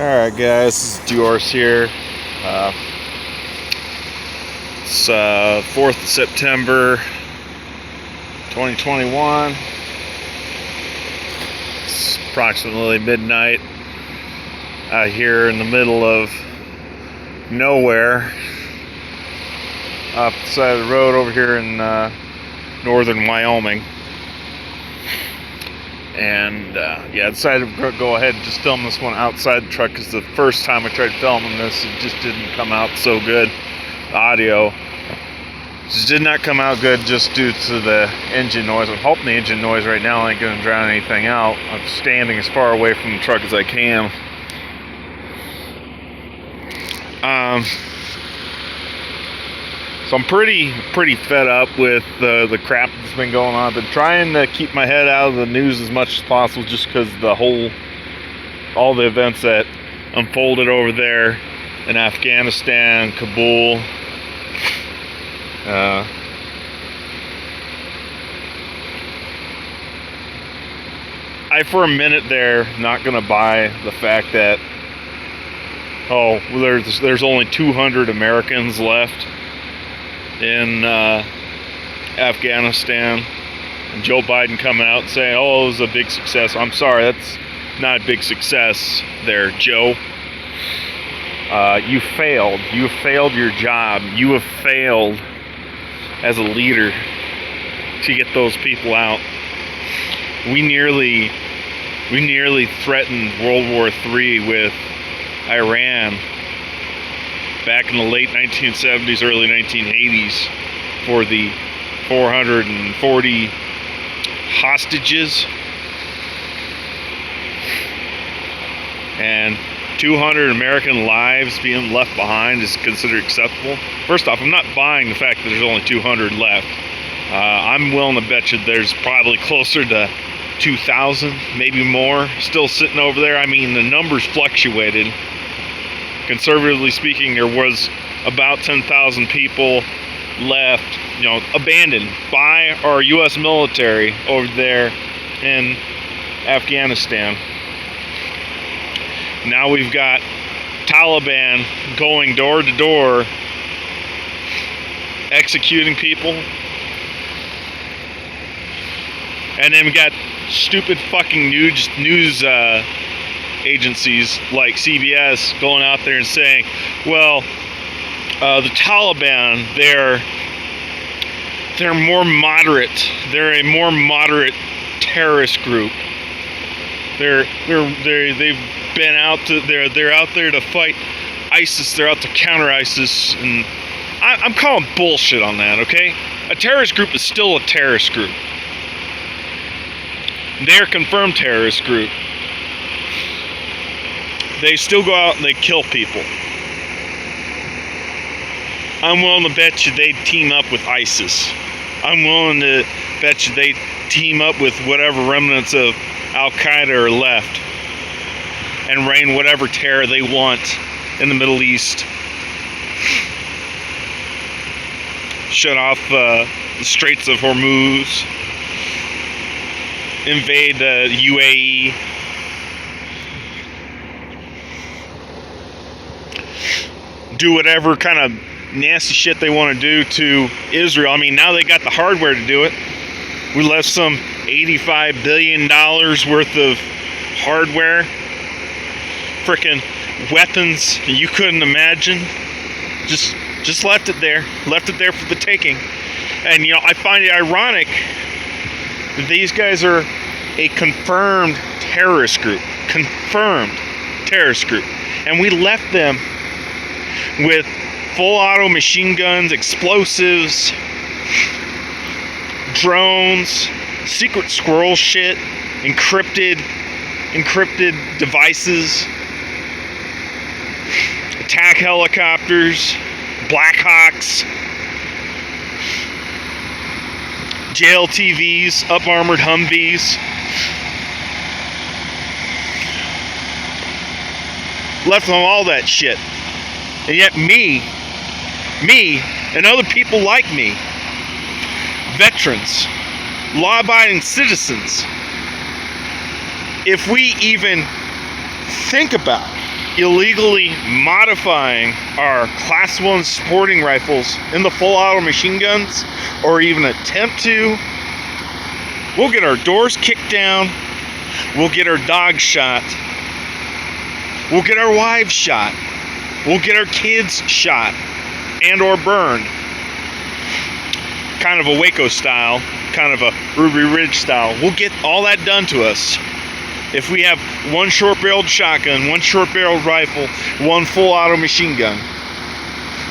Alright guys, this is Diorce here. It's 4th of September 2021. It's approximately midnight out here in the middle of nowhere off the side of the road over here in northern Wyoming. And I decided to go ahead and just film this one outside the truck, because the first time I tried filming this, it just didn't come out so good. The audio just did not come out good just due to the engine noise. I'm hoping the engine noise right now ain't going to drown anything out. I'm standing as far away from the truck as I can. So I'm pretty fed up with the crap that's been going on. I've been trying to keep my head out of the news as much as possible, just because all the events that unfolded over there in Afghanistan, Kabul. I for a minute there not gonna buy the fact that there's only 200 Americans left in Afghanistan, and Joe Biden coming out and saying, "Oh, it was a big success." I'm sorry, that's not a big success there, Joe. You failed. You failed your job. You have failed as a leader to get those people out. We nearly threatened World War III with Iran back in the late 1970s, early 1980s, for the 440 hostages, and 200 American lives being left behind is considered acceptable. First off, I'm not buying the fact that there's only 200 left. I'm willing to bet you there's probably closer to 2,000, maybe more, still sitting over there. I mean, the numbers fluctuated. Conservatively speaking, there was about 10,000 people left, abandoned by our U.S. military over there in Afghanistan. Now we've got Taliban going door to door, executing people. And then we got stupid fucking news agencies like CBS going out there and saying, well, the Taliban, they're more moderate. They're a more moderate terrorist group. They've been they're out there to fight ISIS. They're out to counter ISIS, and I'm calling bullshit on that. Okay, a terrorist group is still a terrorist group. They're a confirmed terrorist group. They still go out and they kill people. I'm willing to bet you they team up with ISIS. I'm willing to bet you they team up with whatever remnants of Al-Qaeda are left and rain whatever terror they want in the Middle East. Shut off the Straits of Hormuz. Invade the UAE. Do whatever kind of nasty shit they want to do to Israel. I mean, now they got the hardware to do it. We left some $85 billion worth of hardware, frickin' weapons you couldn't imagine. Just left it there for the taking. And I find it ironic that these guys are a confirmed terrorist group, and we left them with full auto machine guns, explosives, drones, secret squirrel shit, encrypted devices, attack helicopters, Black Hawks, JLTVs, up-armored Humvees. Left them all that shit. And yet me, and other people like me, veterans, law-abiding citizens, if we even think about illegally modifying our Class 1 sporting rifles into full auto machine guns, or even attempt to, we'll get our doors kicked down, we'll get our dogs shot, we'll get our wives shot, we'll get our kids shot and or burned. Kind of a Waco style, kind of a Ruby Ridge style. We'll get all that done to us if we have one short-barreled shotgun, one short-barreled rifle, one full auto machine gun,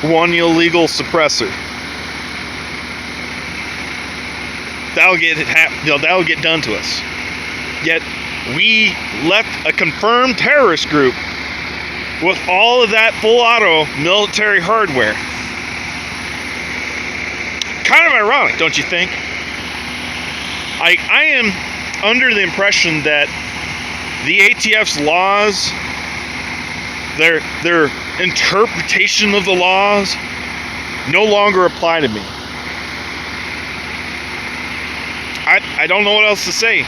one illegal suppressor. That'll get done to us. Yet we left a confirmed terrorist group with all of that full auto military hardware. Kind of ironic, don't you think? I am under the impression that the ATF's laws, their interpretation of the laws, no longer apply to me. I don't know what else to say.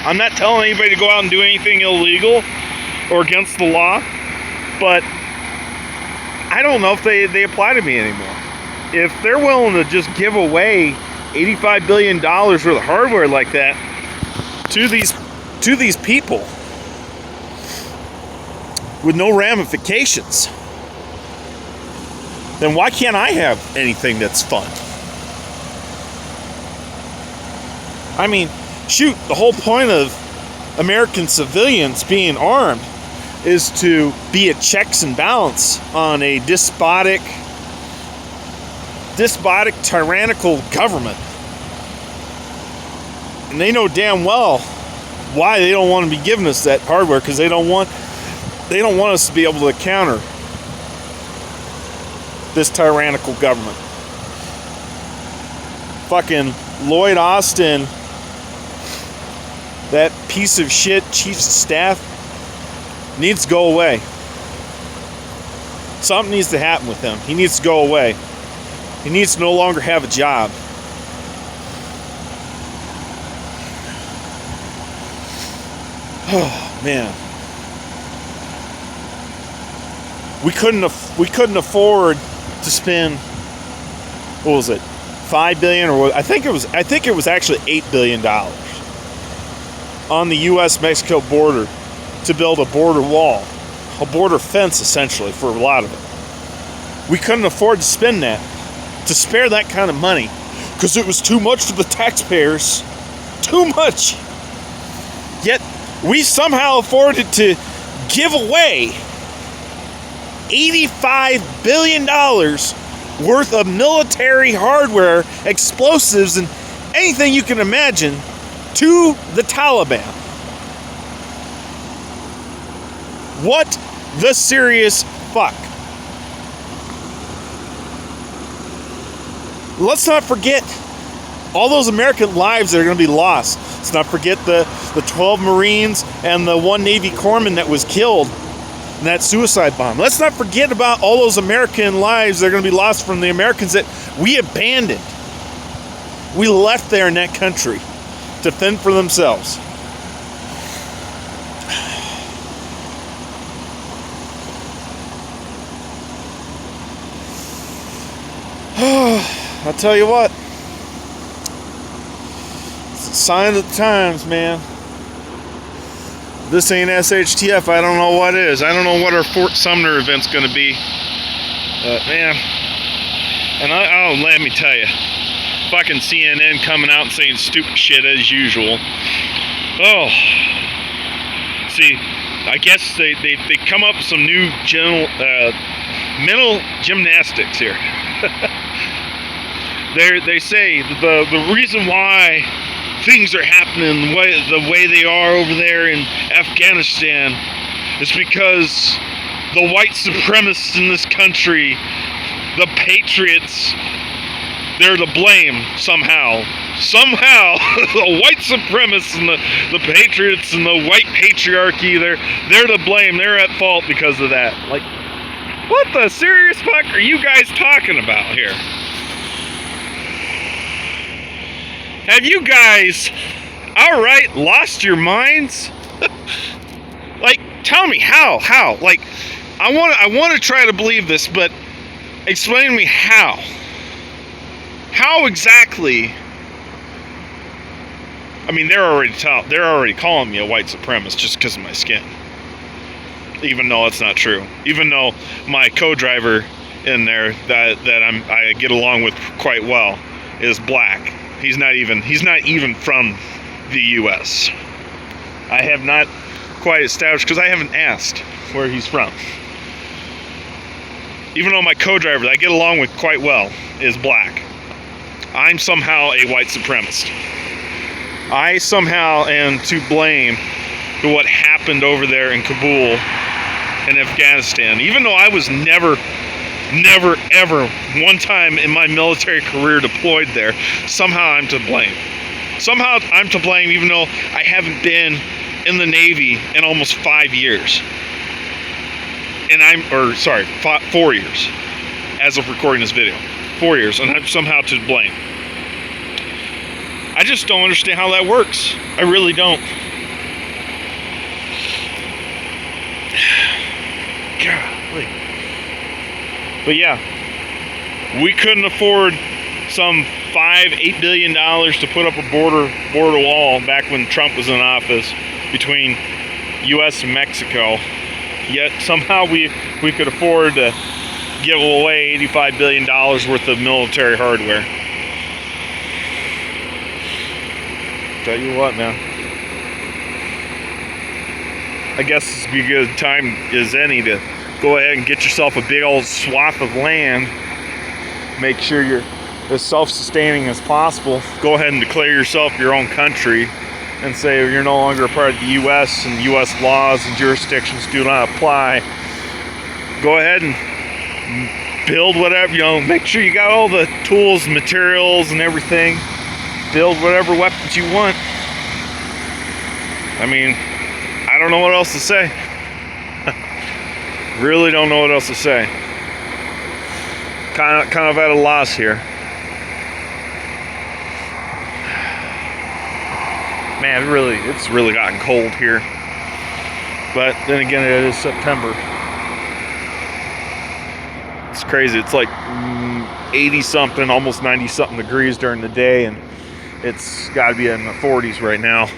I'm not telling anybody to go out and do anything illegal or against the law, but I don't know if they apply to me anymore. If they're willing to just give away $85 billion worth of hardware like that to these people with no ramifications, then why can't I have anything that's fun? I mean, shoot, the whole point of American civilians being armed is to be a checks and balance on a despotic, tyrannical government. And they know damn well why they don't want to be giving us that hardware, because they don't want us to be able to counter this tyrannical government. Fucking Lloyd Austin, that piece of shit chief of staff, needs to go away. Something needs to happen with him. He needs to go away. He needs to no longer have a job. Oh man, we couldn't afford to spend, what was it, $5 billion, or I think it was actually $8 billion on the U.S.-Mexico border to build a border wall, a border fence essentially for a lot of it. We couldn't afford to spend that, to spare that kind of money, because it was too much for the taxpayers. Too much. Yet we somehow afforded to give away $85 billion worth of military hardware, explosives, and anything you can imagine to the Taliban. What the serious fuck? Let's not forget all those American lives that are going to be lost. Let's not forget the 12 Marines and the 1 Navy corpsman that was killed in that suicide bomb. Let's not forget about all those American lives that are going to be lost from the Americans that we abandoned. We left there in that country to fend for themselves. I'll tell you what, it's a sign of the times, man. This ain't SHTF, I don't know what is. I don't know what our Fort Sumner event's gonna be. Man, and let me tell you, fucking CNN coming out and saying stupid shit as usual. Oh, see, I guess they come up with some new mental gymnastics here. They say the reason why things are happening the way they are over there in Afghanistan is because the white supremacists in this country, the patriots, they're to blame somehow. Somehow, the white supremacists and the patriots and the white patriarchy, they're to blame. They're at fault because of that. Like, what the serious fuck are you guys talking about here? Have you guys, outright lost your minds? Like, Tell me how. Like, I want to try to believe this, but explain to me how. How exactly? I mean, they're already calling me a white supremacist just because of my skin. Even though it's not true. Even though my co-driver in there that I get along with quite well is black. He's not even from the U.S. I have not quite established, because I haven't asked where he's from. Even though my co-driver that I get along with quite well is black, I'm somehow a white supremacist. I somehow am to blame for what happened over there in Kabul in Afghanistan, even though I was never ever one time in my military career deployed there. Somehow I'm to blame. Somehow I'm to blame, even though I haven't been in the Navy in almost 5 years. And 4 years as of recording this video. 4 years, and I'm somehow to blame. I just don't understand how that works. I really don't. Golly. But yeah, we couldn't afford some $5-8 billion to put up a border wall back when Trump was in office between U.S. and Mexico. Yet somehow we could afford to give away $85 billion worth of military hardware. Tell you what, man. I guess this would be a good time as any to go ahead and get yourself a big old swath of land. Make sure you're as self-sustaining as possible. Go ahead and declare yourself your own country and say you're no longer a part of the U.S. and U.S. laws and jurisdictions do not apply. Go ahead and build whatever, make sure you got all the tools, materials, and everything. Build whatever weapons you want. I mean, I don't know what else to say. Really don't know what else to say. Kind of at a loss here. Man, it's really gotten cold here. But then again, it is September. It's crazy. It's like 80 something, almost 90 something degrees during the day, and it's got to be in the 40s right now.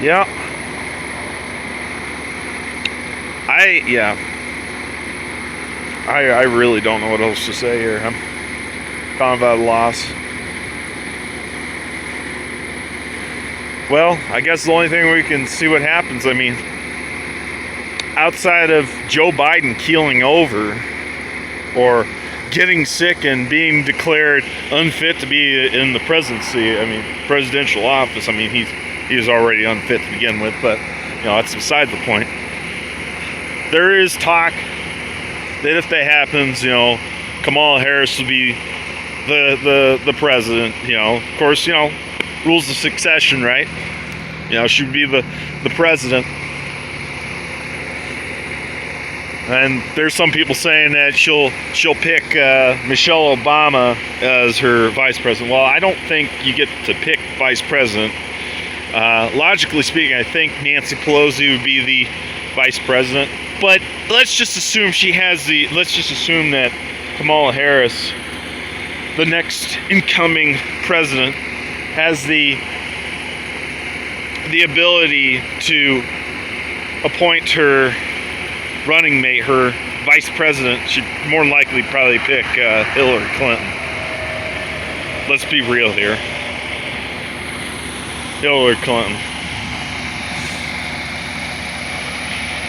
Yeah. I really don't know what else to say here. I'm kind of at a loss. Well, I guess the only thing we can see what happens, I mean, outside of Joe Biden keeling over or getting sick and being declared unfit to be in the presidency, I mean, presidential office, I mean, he was already unfit to begin with, but, that's beside the point. There is talk that if that happens, Kamala Harris will be the president, of course, rules of succession, right? She would be the president. And there's some people saying that she'll pick Michelle Obama as her vice president. Well, I don't think you get to pick vice president. Logically speaking, I think Nancy Pelosi would be the vice president. But let's just assume that Kamala Harris, the next incoming president, has the ability to appoint her running mate, her vice president. She'd more than likely probably pick Hillary Clinton. Let's be real here. Hillary Clinton.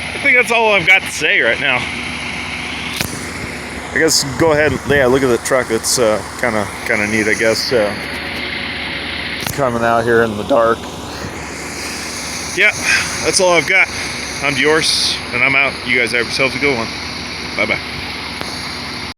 I think that's all I've got to say right now. I guess go ahead. Yeah, look at the truck. It's kind of neat. I guess coming out here in the dark. Yeah, that's all I've got. I'm Diorce, and I'm out. You guys have yourselves a good one. Bye bye.